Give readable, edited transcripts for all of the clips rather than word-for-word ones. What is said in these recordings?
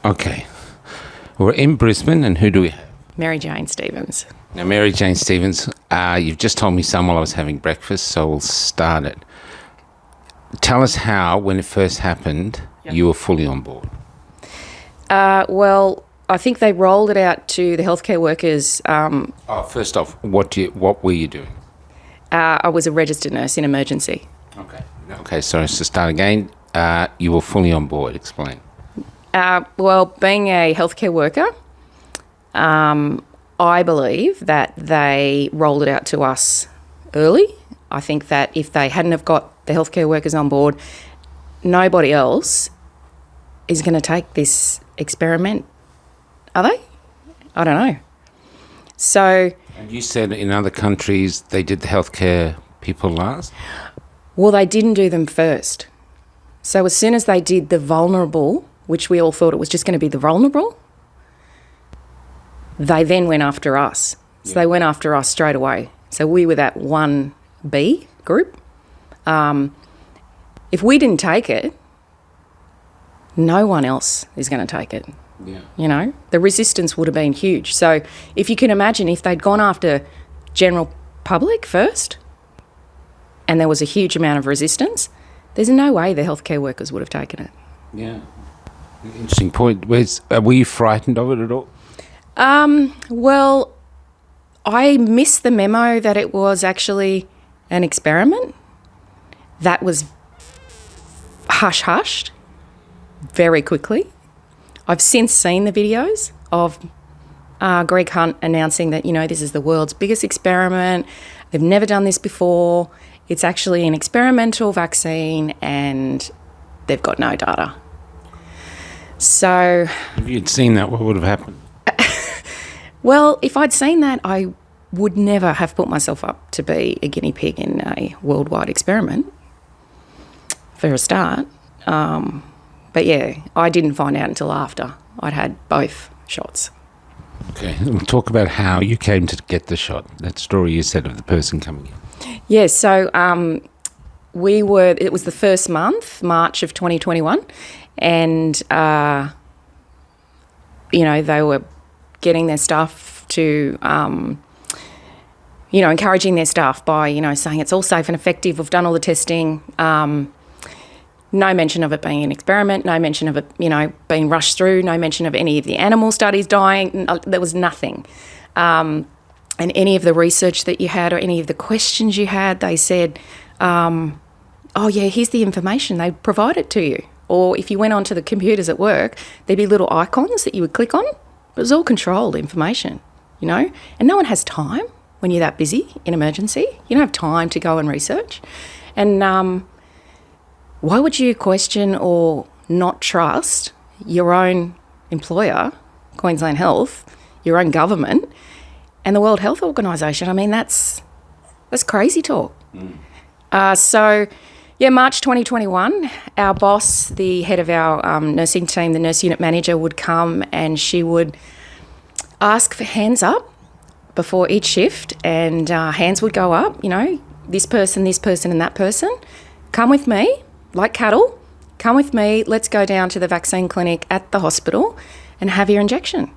Okay. We're in Brisbane, and who do we have? Mary Jane Stevens. Now, Mary Jane Stevens, you've just told me some while I was having breakfast, so we'll start it. Tell us how, when it first happened, you were fully on board. Well, I think they rolled it out to the healthcare workers. First off, what were you doing? I was a registered nurse in emergency. Okay, sorry, so start again. You were fully on board. Explain. Well, being a healthcare worker, I believe that they rolled it out to us early. I think that if they hadn't have got the healthcare workers on board, nobody else is going to take this experiment, are they? I don't know. So... And you said in other countries they did the healthcare people last? Well, they didn't do them first. So as soon as they did the vulnerable, which we all thought it was just going to be the vulnerable, they then went after us. So they went after us straight away. So we were that 1B group. If we didn't take it, no one else is going to take it. Yeah. You know, the resistance would have been huge. So if you can imagine if they'd gone after general public first and there was a huge amount of resistance, there's no way the healthcare workers would have taken it. Yeah. Interesting point. Were you frightened of it at all? Well, I missed the memo that it was actually an experiment. That was hush-hushed very quickly. I've since seen the videos of Greg Hunt announcing that, you know, this is the world's biggest experiment. They've never done this before. It's actually an experimental vaccine and they've got no data. So... If you'd seen that, what would have happened? Well, if I'd seen that, I would never have put myself up to be a guinea pig in a worldwide experiment, for a start. But yeah, I didn't find out until after I'd had both shots. Okay, we'll talk about how you came to get the shot, that story you said of the person coming in. Yeah, so it was the first month, March of 2021, and, you know, they were getting their staff to, you know, encouraging their staff by, you know, saying it's all safe and effective, we've done all the testing, no mention of it being an experiment, no mention of it, you know, being rushed through, no mention of any of the animal studies dying. There was nothing. And any of the research that you had or any of the questions you had, they said, oh, yeah, here's the information. They provide it to you. Or if you went onto the computers at work, there'd be little icons that you would click on. It was all controlled information, you know. And no one has time when you're that busy in emergency. You don't have time to go and research. And why would you question or not trust your own employer, Queensland Health, your own government, and the World Health Organisation? I mean, that's crazy talk. So, yeah, March 2021, our boss, the head of our nursing team, the nurse unit manager, would come and she would ask for hands up before each shift, and hands would go up, you know, this person, and that person. Come with me. Like cattle, come with me, let's go down to the vaccine clinic at the hospital and have your injection.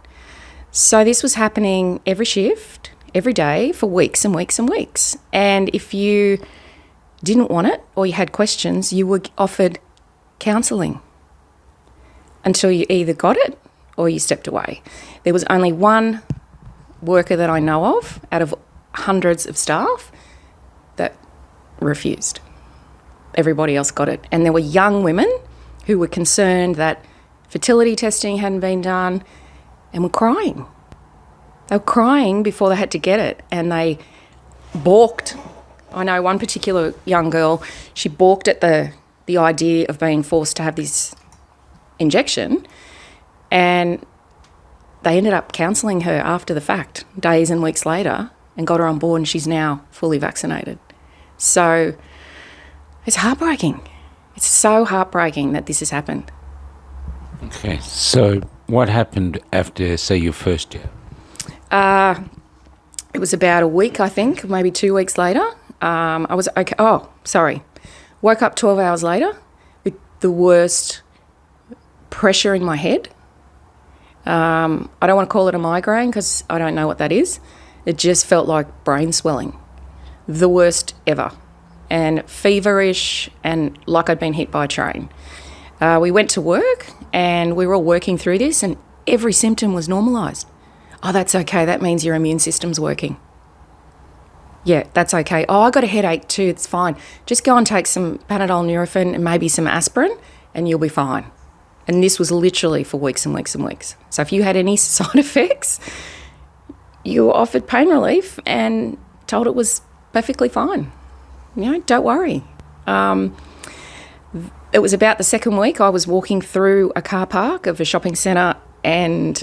So this was happening every shift, every day for weeks and weeks and weeks. And if you didn't want it or you had questions, you were offered counselling until you either got it or you stepped away. There was only one worker that I know of out of hundreds of staff that refused. Everybody else got it. And there were young women who were concerned that fertility testing hadn't been done and were crying. They were crying before they had to get it, and they balked. I know one particular young girl, she balked at the idea of being forced to have this injection, and they ended up counselling her after the fact, days and weeks later, and got her on board, and she's now fully vaccinated. So it's heartbreaking. It's so heartbreaking that this has happened. Okay, so what happened after, say, your first year? It was about a week, I think, maybe 2 weeks later. I was okay. Oh, sorry. Woke up 12 hours later with the worst pressure in my head, I don't want to call it a migraine because I don't know what that is. It just felt like brain swelling. The worst ever. And feverish and like I'd been hit by a train. We went to work and we were all working through this and every symptom was normalised. Oh, that's okay. That means your immune system's working. Yeah, that's okay. Oh, I got a headache too. It's fine. Just go and take some Panadol, Nurofen and maybe some aspirin and you'll be fine. And this was literally for weeks and weeks and weeks. So if you had any side effects, you were offered pain relief and told it was perfectly fine. You know, don't worry. It was about the second week I was walking through a car park of a shopping centre and